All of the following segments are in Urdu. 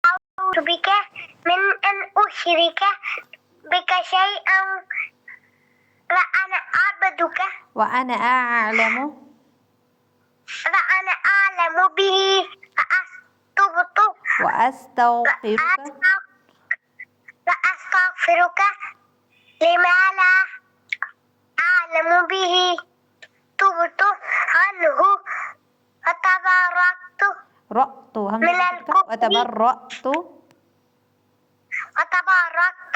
أعوذ بك من أن أشرك بك شيئا وأنا عبدك وأنا أعلم وأنا أعلم به وأستغفرك وأستغفرك لما لا أعلم به تبت عنه وتبرأت رأت من همزة الكفر وتبرأت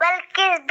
والكذب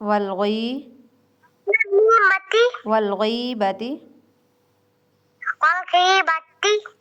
والغي والغيبة والغيبة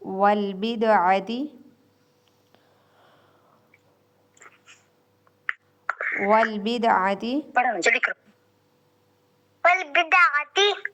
والبدعة والبدعة والبدعة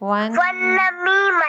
والنميمة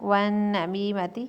والنميمة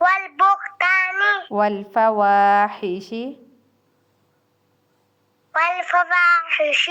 والبهتان والفواحش والفواحش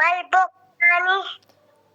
والبهتان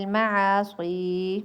والمعاصي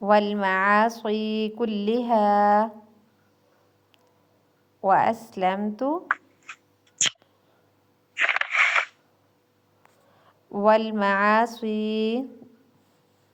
والمعاصي كلها وأسلمت والمعاصي